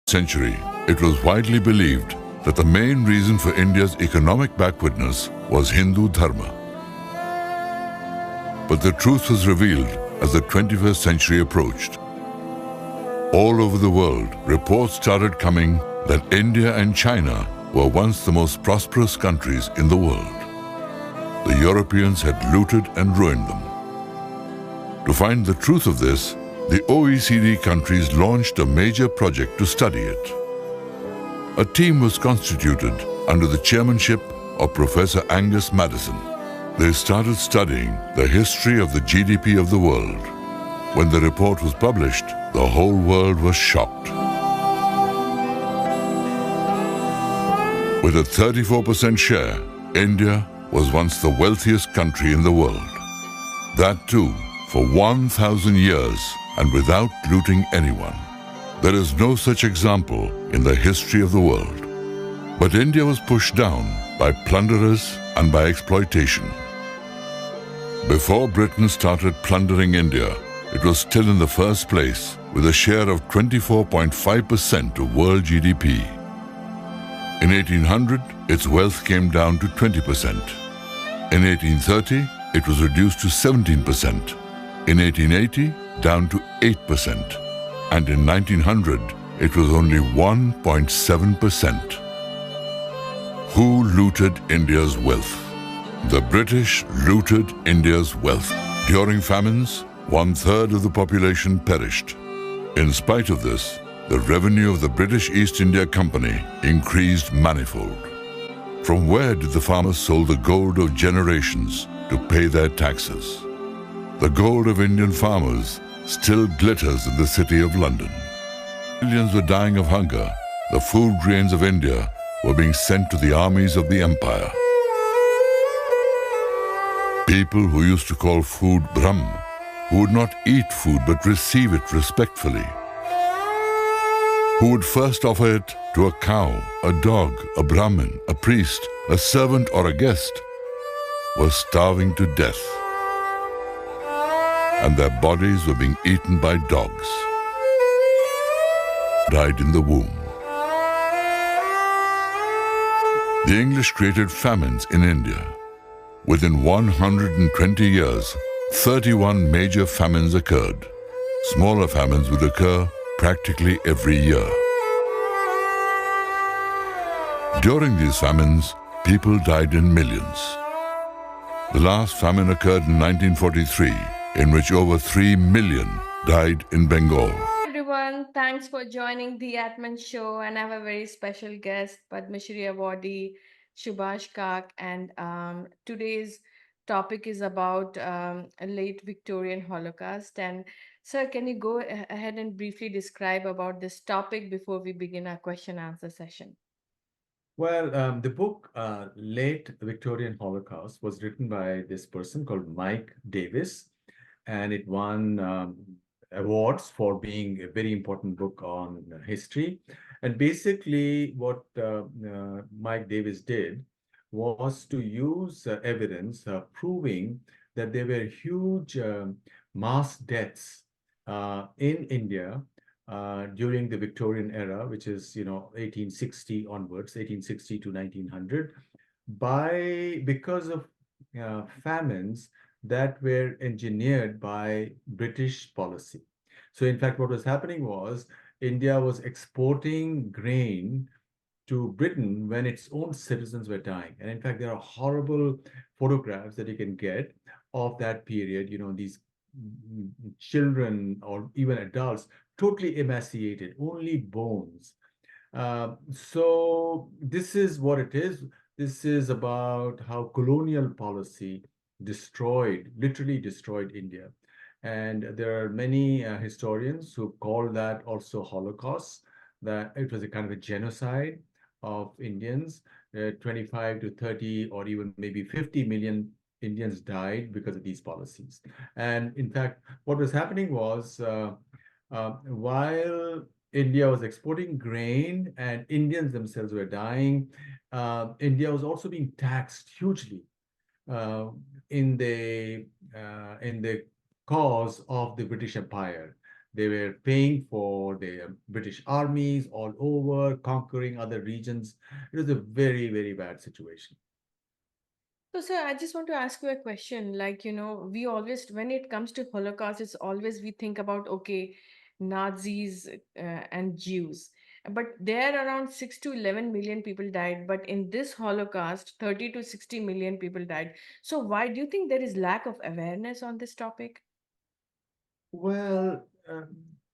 Century, it was widely believed that the main reason for India's economic backwardness was Hindu Dharma. But the truth was revealed as the 21st century approached. All over the world, reports started coming that India and China were once the most prosperous countries in the world. The Europeans had looted and ruined them. To find the truth of this, the OECD countries launched a major project to study it. A team was constituted under the chairmanship of Professor Angus Maddison. They started studying the history of the GDP of the world. When the report was published, the whole world was shocked. With a 34% share, India was once the wealthiest country in the world. That too, for 1,000 years and without looting anyone. There is no such example in the history of the world. But India was pushed down by plunderers and by exploitation. Before Britain started plundering India, it was still in the first place with a share of 24.5% of world GDP. In 1800, its wealth came down to 20%. In 1830, it was reduced to 17%. In 1880, down to 8%. And in 1900, it was only 1.7%. Who looted India's wealth? The British looted India's wealth. During famines, 1/3 of the population perished. In spite of this, the revenue of the British East India Company increased manifold. From where did the farmers sold the gold of generations to pay their taxes? The gold of Indian farmers still glitters in the city of London. Millions were dying of hunger. The food grains of India were being sent to the armies of the empire. People who used to call food Brahm, who would not eat food but receive it respectfully, who would first offer it to a cow, a dog, a Brahmin, a priest, a servant or a guest, were starving to death. And their bodies were being eaten by dogs. Died in the womb. The English created famines in India. Within 120 years, 31 major famines occurred. Smaller famines would occur practically every year. During these famines, people died in millions. The last famine occurred in 1943, in which over 3 million died in Bengal. Hi everyone, thanks for joining the Atman Show, and I have a very special guest, Padma Shri awardee Subhash Kak, and today's topic is about a late Victorian Holocaust. And sir, can you go ahead and briefly describe about this topic before we begin our question answer session? Well, the book Late Victorian Holocaust was written by this person called Mike Davis, and it won awards for being a very important book on history. And basically, what Mike Davis did was to use evidence proving that there were huge mass deaths in India during the Victorian era, which is 1860 onwards, 1860 to 1900, because of famines that were engineered by British policy. So in fact, what was happening was India was exporting grain to Britain when its own citizens were dying. And in fact, there are horrible photographs that you can get of that period, these children or even adults totally emaciated, only bones. So this is what it is. This is about how colonial policy literally destroyed India. And there are many historians who call that also Holocaust, that it was a kind of a genocide of Indians. 25 to 30 or even maybe 50 million Indians died because of these policies. And in fact, what was happening was while India was exporting grain and Indians themselves were dying, India was also being taxed hugely in the cause of the British Empire. They were paying for the British armies all over, conquering other regions. It was a very, very bad situation. So, sir, I just want to ask you a question. Like, we always, when it comes to Holocaust, it's always we think about, okay, Nazis and Jews. But there around 6 to 11 million people died. But in this Holocaust, 30 to 60 million people died. So, why do you think there is lack of awareness on this topic? Well,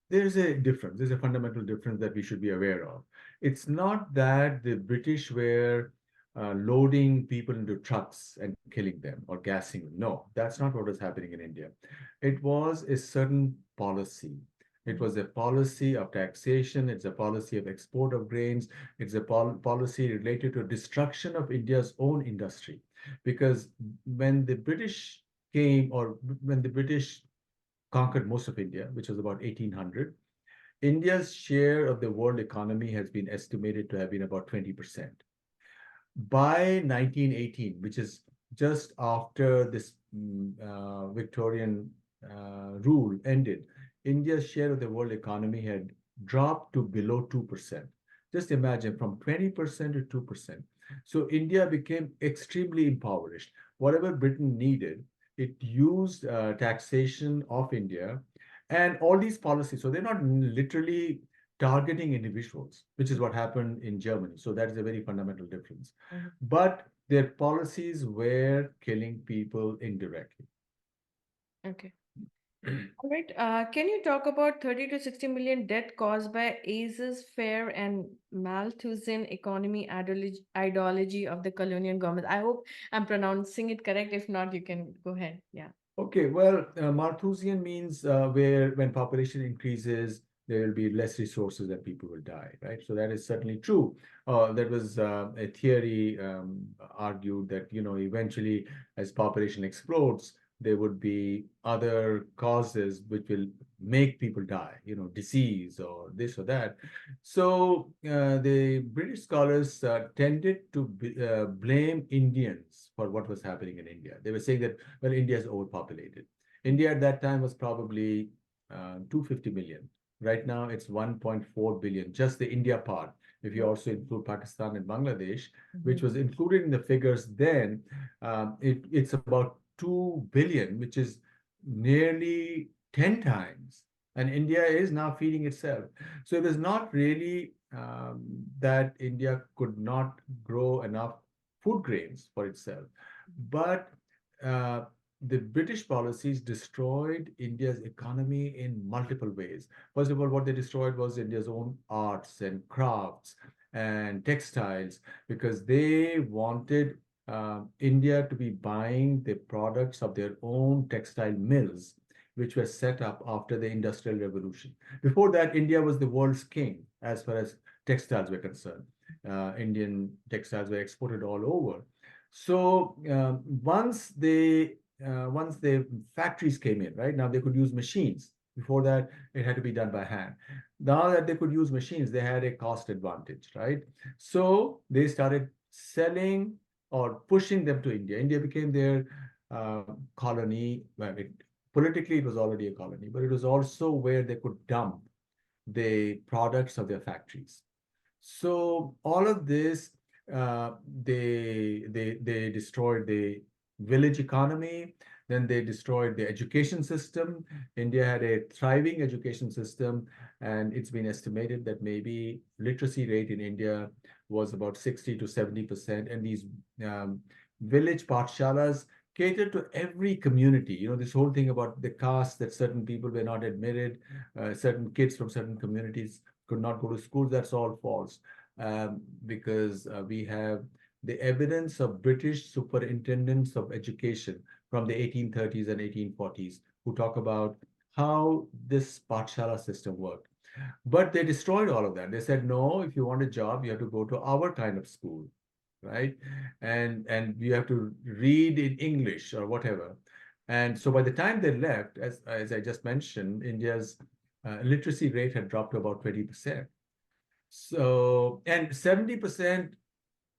there's a difference. There's a fundamental difference that we should be aware of. It's not that the British were loading people into trucks and killing them or gassing them. No, that's not what was happening in India. It was a certain policy. It was a policy of taxation. It's a policy of export of grains. It's a policy related to destruction of India's own industry. Because when the British came, or when the British conquered most of India, which was about 1800. India's share of the world economy has been estimated to have been about 20%. By 1918, which is just after this Victorian rule ended, India's share of the world economy had dropped to below 2%. Just imagine, from 20% to 2%. So India became extremely impoverished. Whatever Britain needed, it used taxation of India and all these policies. So they're not literally targeting individuals, which is what happened in Germany. So that is a very fundamental difference. Mhm. But their policies were killing people indirectly. Okay. All right. Can you talk about 30 to 60 million death caused by ACE's fair and Malthusian economy ideology of the colonial government? I hope I'm pronouncing it correct. If not, you can go ahead. Yeah. Okay, well, Malthusian means where when population increases, there will be less resources and people will die, right? So that is certainly true. That was a theory argued that, eventually as population explodes, there would be other causes which will make people die, disease or this or that. So the British scholars tended to blame Indians for what was happening in India. They were saying that, well, India is overpopulated. India at that time was probably 250 million. Right now, it's 1.4 billion, just the India part. If you also include Pakistan and Bangladesh, which was included in the figures then, it's about 2 billion, which is nearly 10 times. And India is now feeding itself. So it was not really that India could not grow enough food grains for itself, but uh, the British policies destroyed India's economy in multiple ways. First of all, what they destroyed was India's own arts and crafts and textiles, because they wanted India to be buying the products of their own textile mills, which were set up after the Industrial Revolution. Before that, India was the world's king as far as textiles were concerned. Indian textiles were exported all over. So once the factories came in, right, now they could use machines. Before that, it had to be done by hand. Now that they could use machines, they had a cost advantage, right? So they started selling or pushing them to India. India became their colony. Well, politically, it was already a colony, but it was also where they could dump the products of their factories. So all of this, they destroyed the village economy. Then they destroyed the education system. India had a thriving education system, and it's been estimated that maybe literacy rate in India was about 60 to 70%. And these village pathshalas catered to every community. This whole thing about the caste, that certain people were not admitted, certain kids from certain communities could not go to school. That's all false, because we have the evidence of British superintendents of education from the 1830s and 1840s who talk about how this Pathshala system worked. But they destroyed all of that. They said, no, if you want a job, you have to go to our kind of school, right? And you have to read in English or whatever. And so by the time they left, as I just mentioned, India's literacy rate had dropped to about 20%. So, and 70%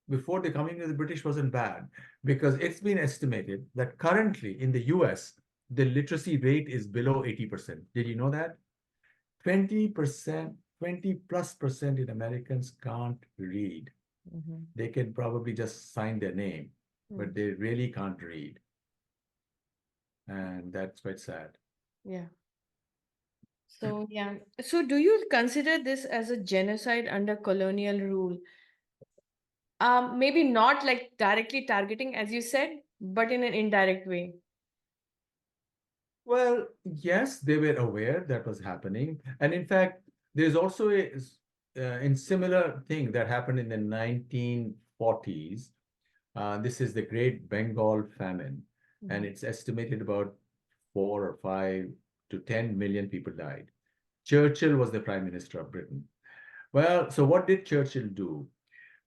before the coming of the British wasn't bad, because it's been estimated that currently in the US, the literacy rate is below 80%. Did you know that? 20%, 20+% in Americans can't read. They can probably just sign their name, but they really can't read. And that's quite sad. Yeah. So, yeah. So, do you consider this as a genocide under colonial rule? Maybe not like directly targeting, as you said, but in an indirect way. Well, yes, they were aware that was happening. And in fact, there's also a in similar thing that happened in the 1940s. This is the Great Bengal Famine, and it's estimated about 4 or 5 to 10 million people died. Churchill was the Prime Minister of Britain. Well, so what did Churchill do?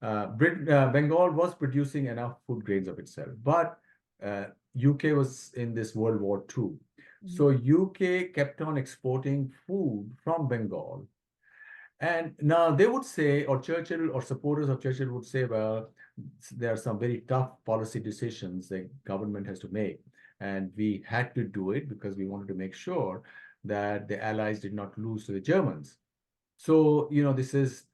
Bengal was producing enough food grains of itself, but UK was in this World War II. So UK kept on exporting food from Bengal. And now they would say, or Churchill or supporters of Churchill would say, well, there are some very tough policy decisions the government has to make. And we had to do it because we wanted to make sure that the Allies did not lose to the Germans. So, this is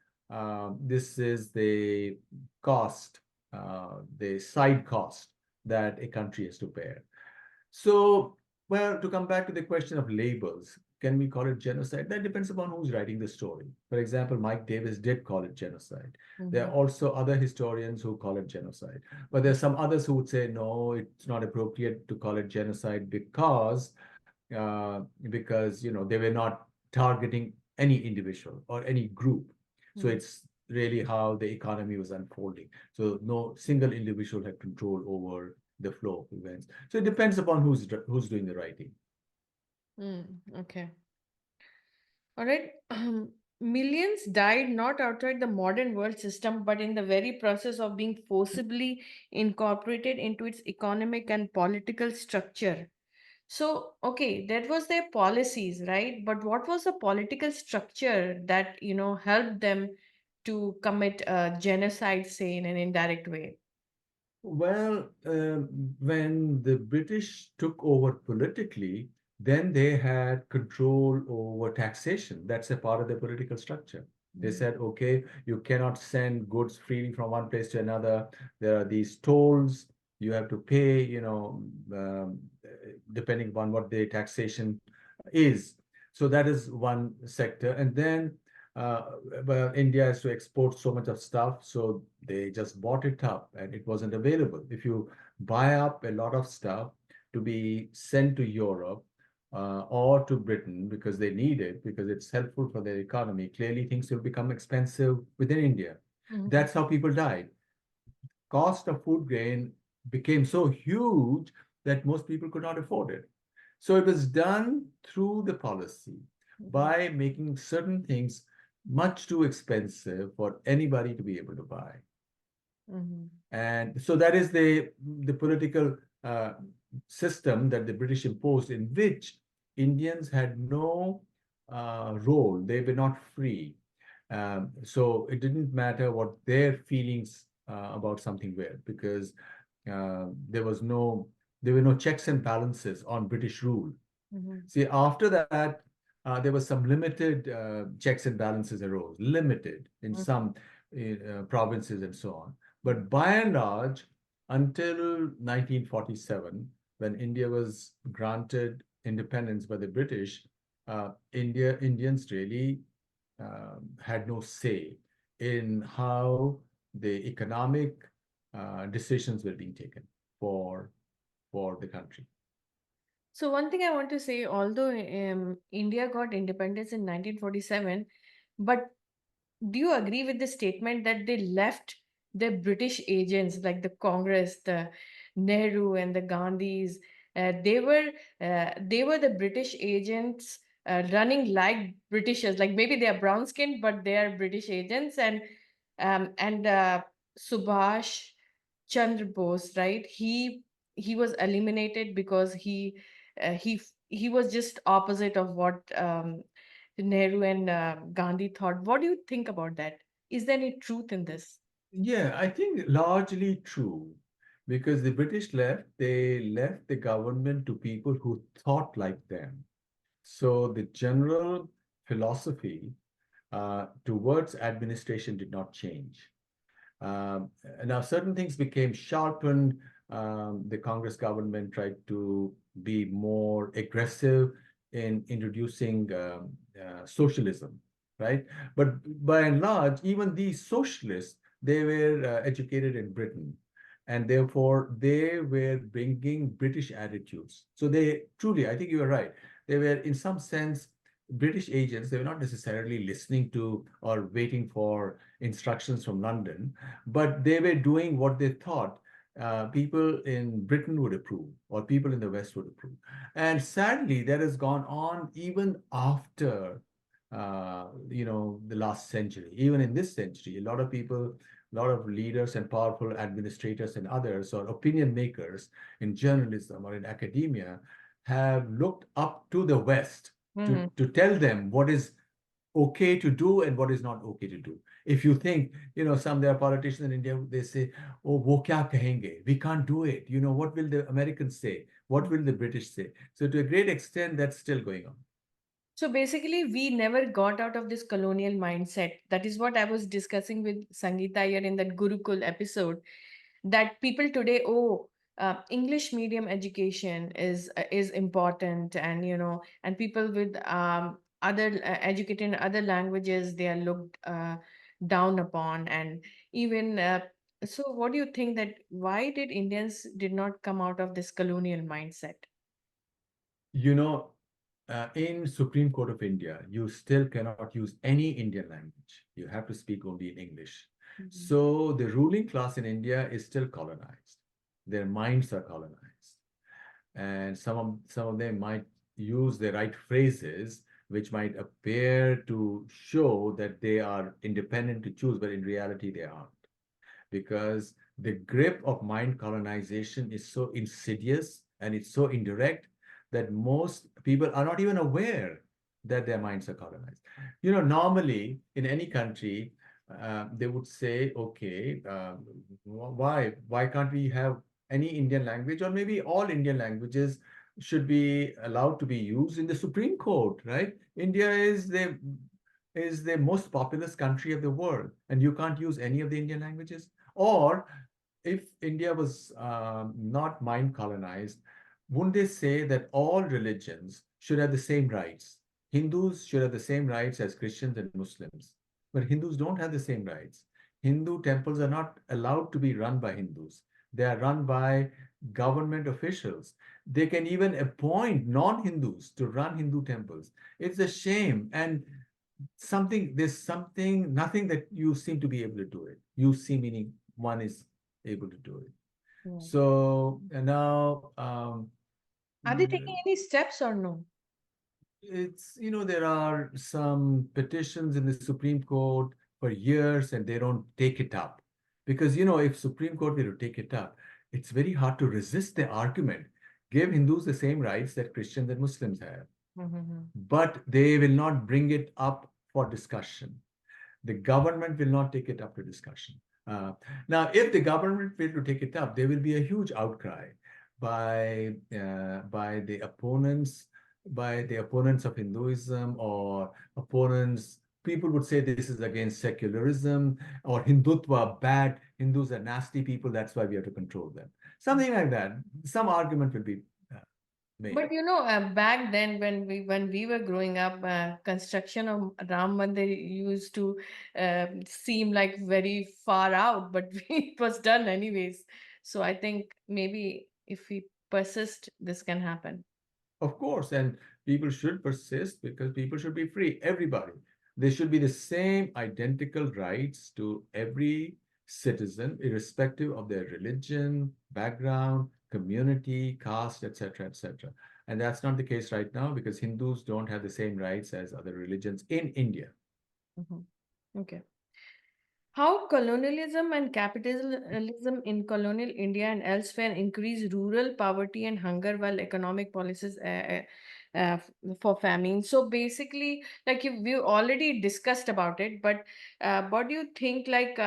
the cost, the side cost that a country has to bear. So, well, to come back to the question of labels, can we call it genocide? That depends upon who's writing the story. For example, Mike Davis did call it genocide. There are also other historians who call it genocide. But there's some others who would say, no, it's not appropriate to call it genocide because they were not targeting any individual or any group. So it's really how the economy was unfolding. So no single individual had control over the flow of events. So it depends upon who's doing the writing. Okay. All right. Millions died not outside the modern world system, but in the very process of being forcibly incorporated into its economic and political structure. So, okay, that was their policies, right? But what was the political structure that, helped them to commit genocide, say, in an indirect way? Well, when the British took over politically, then they had control over taxation. That's a part of the political structure. They said, okay, you cannot send goods freely from one place to another. There are these tolls you have to pay, depending upon what the taxation is. So that is one sector. And then uh, well, India has to export so much of stuff, so they just bought it up and it wasn't available. If you buy up a lot of stuff to be sent to Europe or to Britain because they need it, because it's helpful for their economy, clearly things will become expensive within India. That's how people died. Cost of food grain became so huge that most people could not afford it. So it was done through the policy by making certain things much too expensive for anybody to be able to buy. And so that is the political system that the British imposed, in which Indians had no role. They were not free. So it didn't matter what their feelings about something were, because there were no checks and balances on British rule. See, after that, there was some limited checks and balances arose, limited in some provinces and so on. But by and large, until 1947, when India was granted independence by the British, Indians really had no say in how the economic decisions were being taken for the country. So one thing I want to say, although India got independence in 1947, but do you agree with the statement that they left the British agents like the Congress, the Nehru and the Gandhis? They were the British agents running like Britishers. Like maybe they are brown skinned, but they are British agents. And Subhash Chandra Bose, right? He was eliminated because he was just opposite of what Nehru and Gandhi thought. What do you think about that? Is there any truth in this? Yeah, I think largely true, because the British they left the government to people who thought like them. So the general philosophy towards administration did not change. Um, Now, certain things became sharpened. The Congress government tried to be more aggressive in introducing socialism, right? But by and large, even these socialists, they were educated in Britain, and therefore they were bringing British attitudes. So they truly, I think you are right. They were, in some sense, British agents. They were not necessarily listening to or waiting for instructions from London, but they were doing what they thought people in Britain would approve or people in the West would approve. And sadly, that has gone on even after, the last century. Even in this century, a lot of people, a lot of leaders and powerful administrators and others or opinion makers in journalism or in academia have looked up to the West Mhm. to tell them what is okay to do and what is not okay to do. If you think, there are politicians in India, they say, oh, wo kya kahenge? We can't do it. What will the Americans say? What will the British say? So to a great extent, that's still going on. So basically, we never got out of this colonial mindset. That is what I was discussing with Sangeeta here in that Gurukul episode. That people today, English medium education is important, and and people with other educated in other languages, they are looked down upon, and even. So, what do you think that why did Indians did not come out of this colonial mindset? You know, in Supreme Court of India, you still cannot use any Indian language. You have to speak only in English. Mhm. So the ruling class in India is still colonized. Their minds are colonized. And some of them might use the right phrases which might appear to show that they are independent to choose, but in reality they aren't, because the grip of mind colonization is so insidious and it's so indirect that most people are not even aware that their minds are colonized. Normally in any country, they would say, okay, why can't we have any Indian language, or maybe all Indian languages should be allowed to be used in the Supreme Court, right? India is the most populous country of the world, and you can't use any of the Indian languages. Or if India was not mind colonized, wouldn't they say that all religions should have the same rights? Hindus should have the same rights as Christians and Muslims. But Hindus don't have the same rights. Hindu temples are not allowed to be run by Hindus. They are run by government officials. They can even appoint non-Hindus to run Hindu temples. It's a shame. And there's something, nothing that you seem to be able to do it. You see, meaning one is able to do it. Yeah. So and now Are they taking any steps or no? there are some petitions in the Supreme Court for years and they don't take it up. Because, if Supreme Court were to take it up, it's very hard to resist the argument. Give Hindus the same rights that Christians and Muslims have. Mhm. But they will not bring it up for discussion. The government will not take it up to discussion. Uh, Now, if the government were to take it up, there will be a huge outcry by the opponents of Hinduism, or opponents. People would say this is against secularism, or Hindutva bad. Hindus are nasty people. That's why we have to control them. Something like that. Some argument will be uh, made. But back then when we were growing up, construction of Ram Mandir used to seem like very far out, but it was done anyways. So I think maybe if we persist, this can happen. Of course, and people should persist because people should be free. Everybody. There should be the same identical rights to every citizen, irrespective of their religion, background, community, caste, etc., etc. And that's not the case right now because Hindus don't have the same rights as other religions in India. Mhm. Okay. How colonialism and capitalism in colonial India and elsewhere increase rural poverty and hunger while economic policies for famine. So basically, like we already discussed about it, but what do you think? Like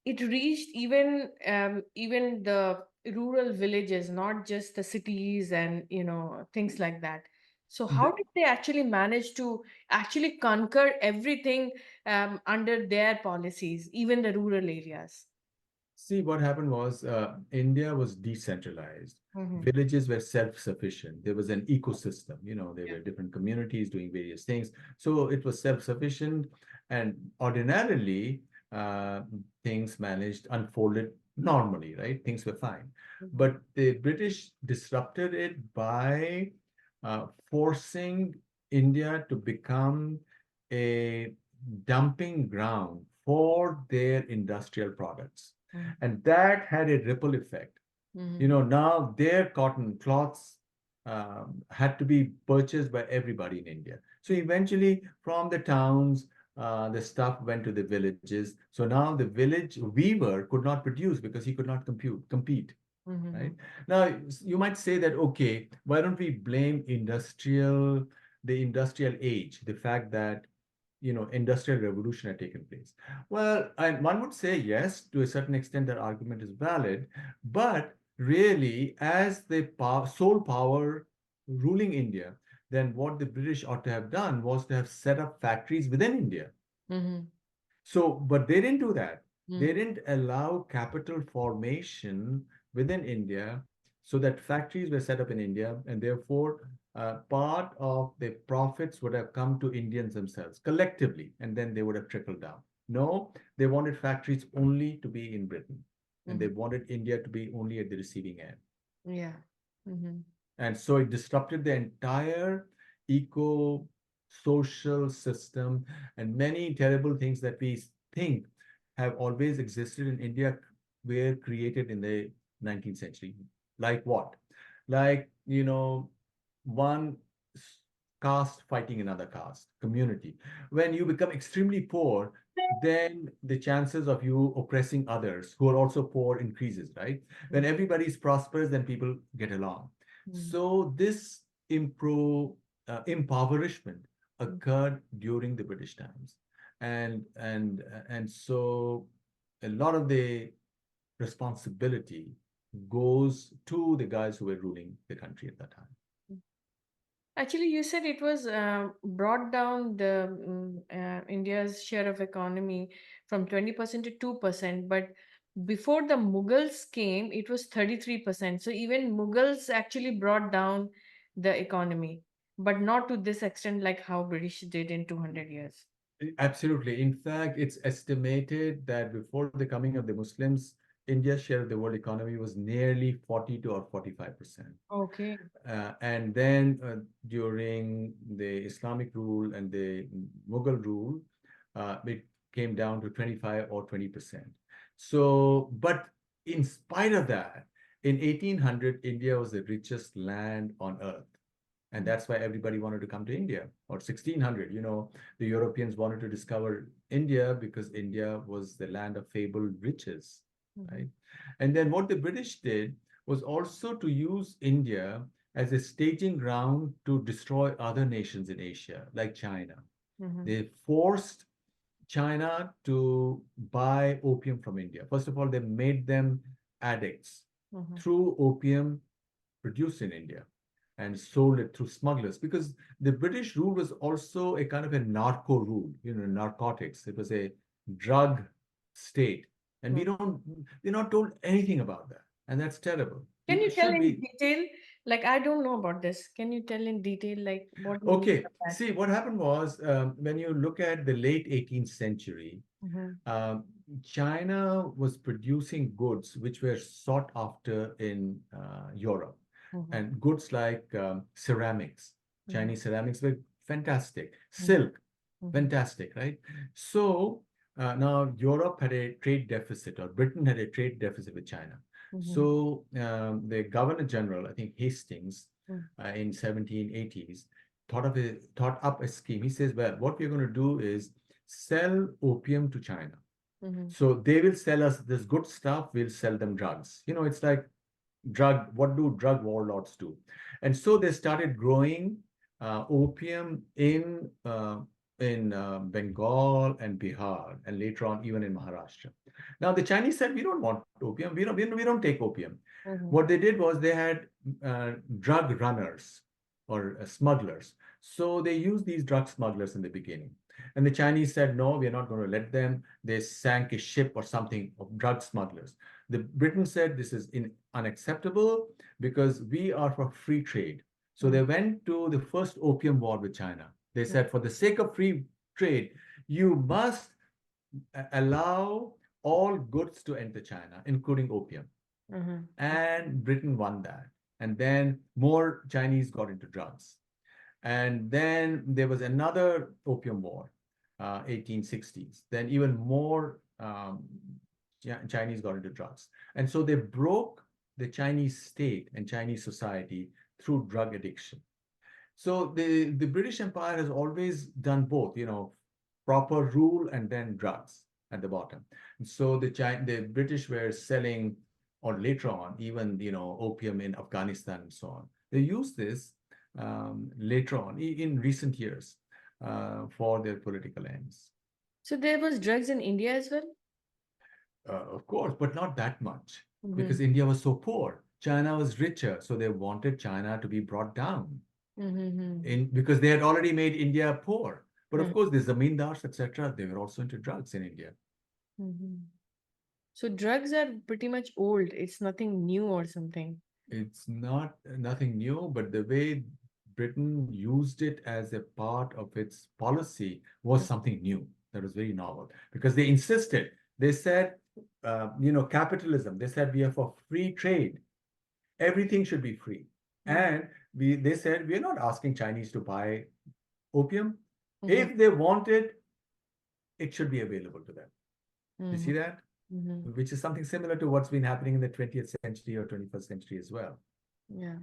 it reached even the rural villages, not just the cities and things like that. So how did they actually manage to actually conquer everything under their policies, even the rural areas? See, what happened was India was decentralized. Mm-hmm. Villages were self-sufficient. There was an ecosystem. There Yeah. were different communities doing various things. So it was self-sufficient, and ordinarily uh, things managed unfolded normally, right? Things were fine. Mm-hmm. But the British disrupted it by forcing India to become a dumping ground for their industrial products, and that had a ripple effect. Mm-hmm. Now their cotton cloths had to be purchased by everybody in India. So eventually, from the towns, the stuff went to the villages. So now the village weaver could not produce because he could not compete. Mm-hmm. Right now, you might say that, okay, why don't we blame the industrial age, the fact that industrial revolution had taken place. Well, and one would say yes, to a certain extent, that argument is valid, but really, as the sole power ruling India, then what the British ought to have done was to have set up factories within India. Mm-hmm. So, but they didn't do that. They Mm-hmm. didn't allow capital formation within India, so that factories were set up in India, and therefore part of the profits would have come to Indians themselves collectively, and then they would have trickled down. No, they wanted factories only to be in Britain, and they Mm-hmm. wanted India to be only at the receiving end. Yeah. Mm-hmm. And so it disrupted the entire eco social system, and many terrible things that we think have always existed in India were created in the 19th century. Like what? Like, one caste fighting another caste, community. When you become extremely poor, then the chances of you oppressing others who are also poor increases, right? When everybody is prosperous, then people get along. Mm-hmm. So this impoverishment occurred during the British times, and so a lot of the responsibility goes to the guys who were ruling the country at that time. Actually, you said it was brought down the India's share of economy from 20% to 2%, but before the Mughals came, it was 33%. So even Mughals actually brought down the economy, but not to this extent like how British did in 200 years. Absolutely. In fact, it's estimated that before the coming of the Muslims, India's share of the world economy was nearly 42 or 45%. Okay. And then during the Islamic rule and the Mughal rule, it came down to 25 or 20%. So, but in spite of that, in 1800, India was the richest land on earth. And that's why everybody wanted to come to India. Or 1600, the Europeans wanted to discover India because India was the land of fabled riches, Mm-hmm. right? And then what the British did was also to use India as a staging ground to destroy other nations in Asia, like China. Mm-hmm. They forced China to buy opium from India. First of all, they made them addicts Mm-hmm. through opium produced in India and sold it through smugglers, because the British rule was also a kind of a narco rule, narcotics. It was a drug state. And we're not told anything about that. And that's terrible. Can People you tell should in be. detail? Like, I don't know about this. Can you tell in detail, like, what do you mean Okay. by that? See, what happened was when you look at the late 18th century, Mm-hmm. um, China was producing goods which were sought after in Europe, Mm-hmm. and goods like ceramics. Mm-hmm. Chinese ceramics were fantastic. Mm-hmm. Silk, fantastic, right? So now Europe had a trade deficit, or Britain had a trade deficit with China. Mm-hmm. So the Governor General, I think Hastings, Mm-hmm. in 1780s, thought up a scheme. He says, well, what we're going to do is sell opium to China. Mm-hmm. So they will sell us this good stuff, we'll sell them drugs. It's like what do drug warlords do? And so they started growing opium in Bengal and Bihar, and later on even in Maharashtra. Now the Chinese said, we don't want opium, we don't take opium. Mm-hmm. What they did was they had drug runners. or smugglers. So they used these drug smugglers in the beginning. And the Chinese said, no, we're not going to let them. They sank a ship or something of drug smugglers. The Britain said this is unacceptable because we are for free trade. So they went to the first opium war with China. They said, for the sake of free trade, you must allow all goods to enter China, including opium. And Britain won that. And then more Chinese got into drugs. And then there was another opium war, 1860s. Then even more Chinese got into drugs. And so they broke the Chinese state and Chinese society through drug addiction. So the British Empire has always done both, proper rule and then drugs at the bottom. So the British were selling, or later on, even opium in Afghanistan and so on. They used this later on in recent years for their political ends. So there was drugs in India as well? Of course, but not that much because India was so poor. China was richer, so they wanted China to be brought down because they had already made India poor. But of course, the zamindars, etc., they were also into drugs in India. So drugs are pretty much old. It's nothing new or something. It's nothing new, but the way Britain used it as a part of its policy was something new. That was very novel because they insisted. They said, capitalism. They said we are for free trade. Everything should be free. And they said we're not asking Chinese to buy opium. If they want it, it should be available to them. You see that? Which is something similar to what's been happening in the 20th century or 21st century as well. Yeah.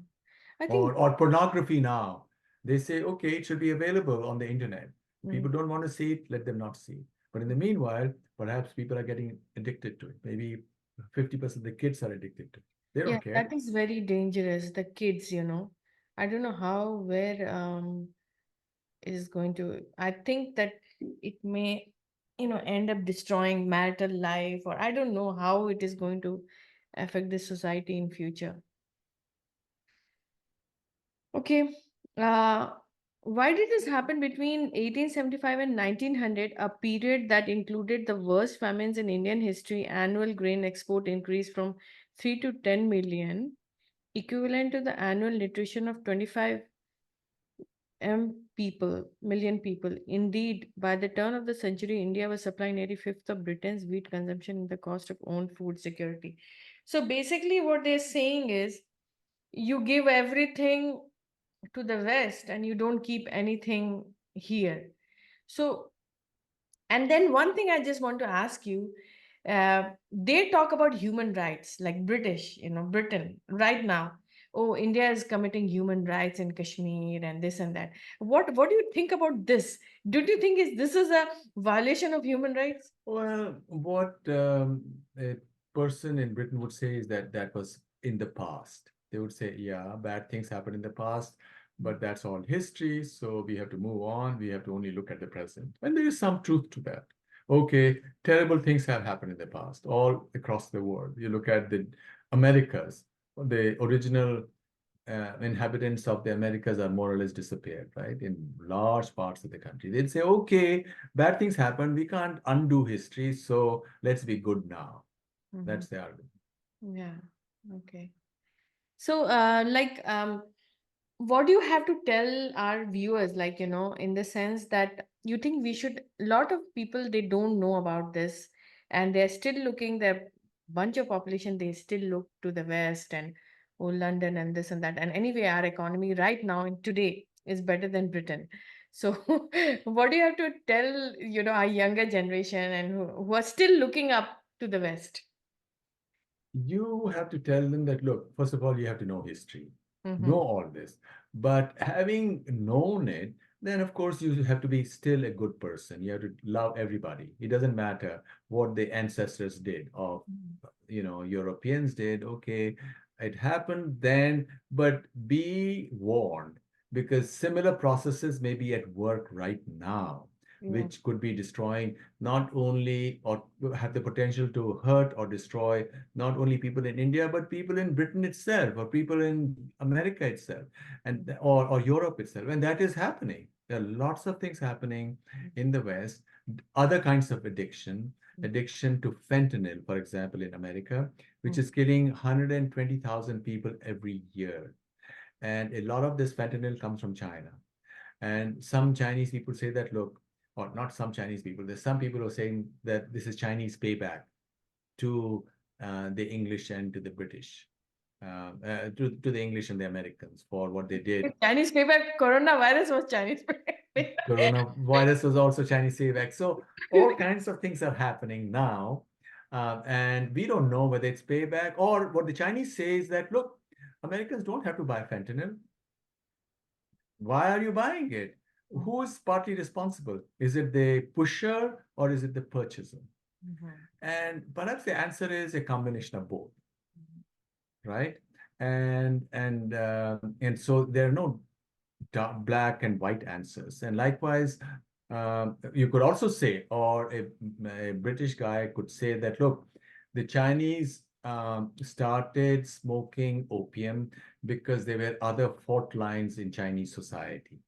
I Or, think or pornography now. They say, okay, it should be available on the internet. People don't want to see it, let them not see it. But in the meanwhile, perhaps people are getting addicted to it. Maybe 50% of the kids are addicted to it. They don't care. that is very dangerous. The kids, I don't know where it is going to. I think that it may, end up destroying marital life, or I don't know how it is going to affect the society in future. Okay. Uh, why did this happen between 1875 and 1900, a period that included the worst famines in Indian history? Annual grain export increased from 3 to 10 million, equivalent to the annual nutrition of 25 million people. Indeed, by the turn of the century, India was supplying nearly fifth of Britain's wheat consumption in the cost of own food security. So basically, what they're saying is you give everything to the West and you don't keep anything here. So, and then one thing I just want to ask you, they talk about human rights, like British, Britain right now. Oh, India is committing human rights in Kashmir and this and that. What do you think about this? Do you think this is a violation of human rights? Well, what a person in Britain would say is that that was in the past. They would say, yeah, bad things happened in the past, but that's all history. So we have to move on. We have to only look at the present. And there is some truth to that. Okay, terrible things have happened in the past, all across the world. You look at the Americas, the original inhabitants of the Americas are more or less disappeared, right? In large parts of the country. They'd say, okay, bad things happen. We can't undo history. So let's be good now. That's the argument. Yeah. Okay. So, what do you have to tell our viewers, in the sense that you think we should, a lot of people, they don't know about this and they're still looking, their bunch of population, they still look to the West and oh, London and this and that. And anyway, our economy right now and today is better than Britain. So, what do you have to tell, our younger generation and who are still looking up to the West? You have to tell them that, look, first of all, you have to know history, know Mm-hmm. all this. But having known it, then of course you have to be still a good person. You have to love everybody. It doesn't matter what the ancestors did or Europeans did. Okay, it happened then, but be warned because similar processes may be at work right now. Yeah. which could be destroying not only or have the potential to hurt or destroy not only people in India, but people in Britain itself or people in America itself and or Europe itself. And that is happening. There are lots of things happening in the West, other kinds of addiction to fentanyl, for example, in America, which is killing 120,000 people every year. And a lot of this fentanyl comes from China. And some Chinese people say that, look, or not some Chinese people, there's some people who are saying that this is Chinese payback to the English and to the British, to the English and the Americans for what they did. Chinese payback, coronavirus was Chinese payback. Coronavirus was also Chinese payback. So all kinds of things are happening now. And we don't know whether it's payback or what the Chinese say is that, look, Americans don't have to buy fentanyl. Why are you buying it? Who is partly responsible? Is it the pusher or is it the purchaser? And perhaps the answer is a combination of both, right? And so there are no black and white answers. And likewise, you could also say, or a British guy could say that, look, the Chinese started smoking opium because there were other fault lines in Chinese society.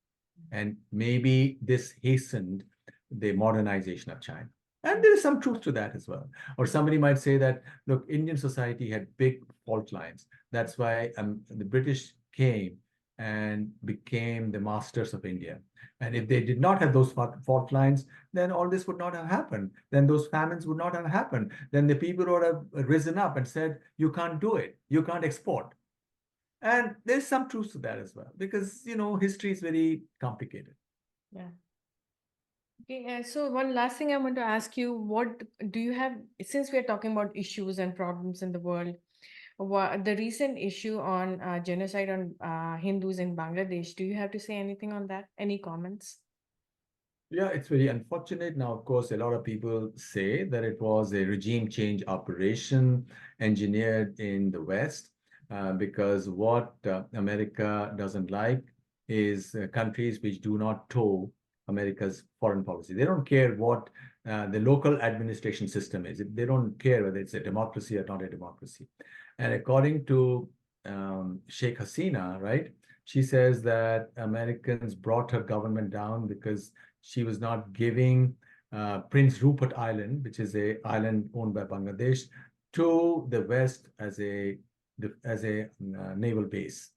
And maybe this hastened the modernization of China. And there is some truth to that as well. Or somebody might say that, look, Indian society had big fault lines. That's why the British came and became the masters of India. And if they did not have those fault lines, then all this would not have happened. Then those famines would not have happened. Then the people would have risen up and said, you can't do it. You can't export. And there's some truth to that as well, because, history is very complicated. Yeah. Okay, so one last thing I want to ask you, what do you have, since we are talking about issues and problems in the world, the recent issue on genocide on Hindus in Bangladesh, do you have to say anything on that? Any comments? Yeah, it's very unfortunate. Now, of course, a lot of people say that it was a regime change operation engineered in the West, because what America doesn't like is countries which do not toe America's foreign policy. They don't care what the local administration system is. They don't care whether it's a democracy or not a democracy. And according to Sheikh Hasina, right, she says that Americans brought her government down because she was not giving Prince Rupert Island, which is an island owned by Bangladesh, to the West as a naval base.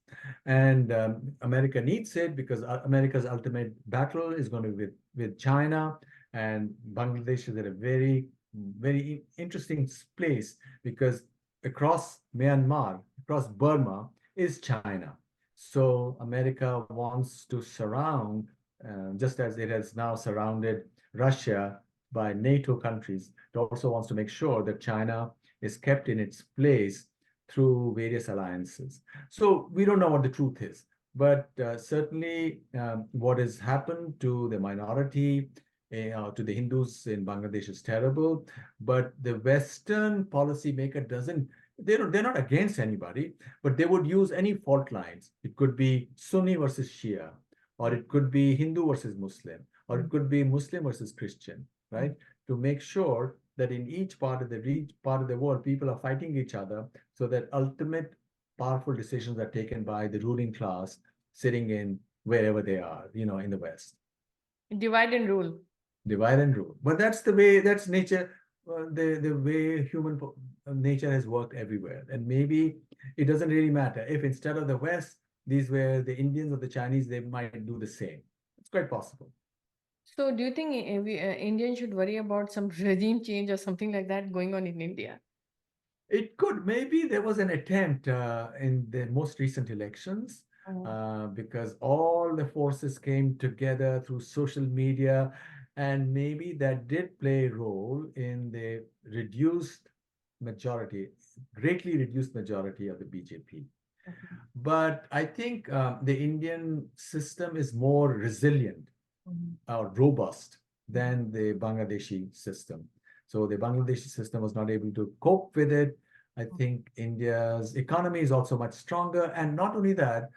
And America needs it because America's ultimate battle is going to be with China. And Bangladesh is at a very, very interesting place because across Myanmar, across Burma, is China. So America wants to surround, just as it has now surrounded Russia by NATO countries, it also wants to make sure that China is kept in its place through various alliances. So we don't know what the truth is, but certainly what has happened to the minority, to the Hindus in Bangladesh is terrible, but the Western policymaker they're not against anybody, but they would use any fault lines. It could be Sunni versus Shia, or it could be Hindu versus Muslim, or it could be Muslim versus Christian, right? To make sure that in each part of the world, people are fighting each other so that ultimate powerful decisions are taken by the ruling class sitting in wherever they are, in the West. Divide and rule. Divide and rule. But that's the way, that's nature, the way human nature has worked everywhere. And maybe it doesn't really matter. If instead of the West, these were the Indians or the Chinese, they might do the same. It's quite possible. So do you think Indians should worry about some regime change or something like that going on in India? It could. Maybe there was an attempt in the most recent elections because all the forces came together through social media, and maybe that did play a role in the greatly reduced majority of the BJP. But I think the Indian system is more resilient or robust than the Bangladeshi system. So the Bangladeshi system was not able to cope with it. I think India's economy is also much stronger. And not only that,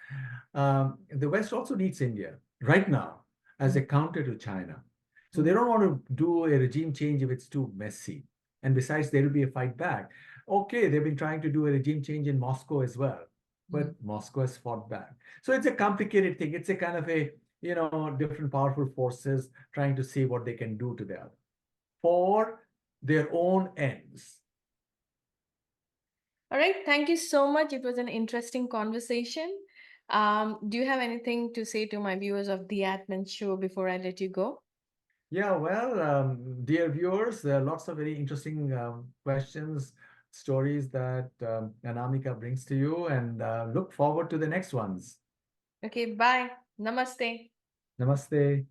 the West also needs India right now as a counter to China. So they don't want to do a regime change if it's too messy. And besides, there will be a fight back. Okay, they've been trying to do a regime change in Moscow as well, but Moscow has fought back. So it's a complicated thing. It's a kind of a, different powerful forces trying to see what they can do to the other for their own ends. All right. Thank you so much. It was an interesting conversation. Do you have anything to say to my viewers of the Atman Show before I let you go? Yeah, well, dear viewers, there are lots of very interesting questions, stories that Anamika brings to you, and look forward to the next ones. Okay. Bye. Namaste. Namaste.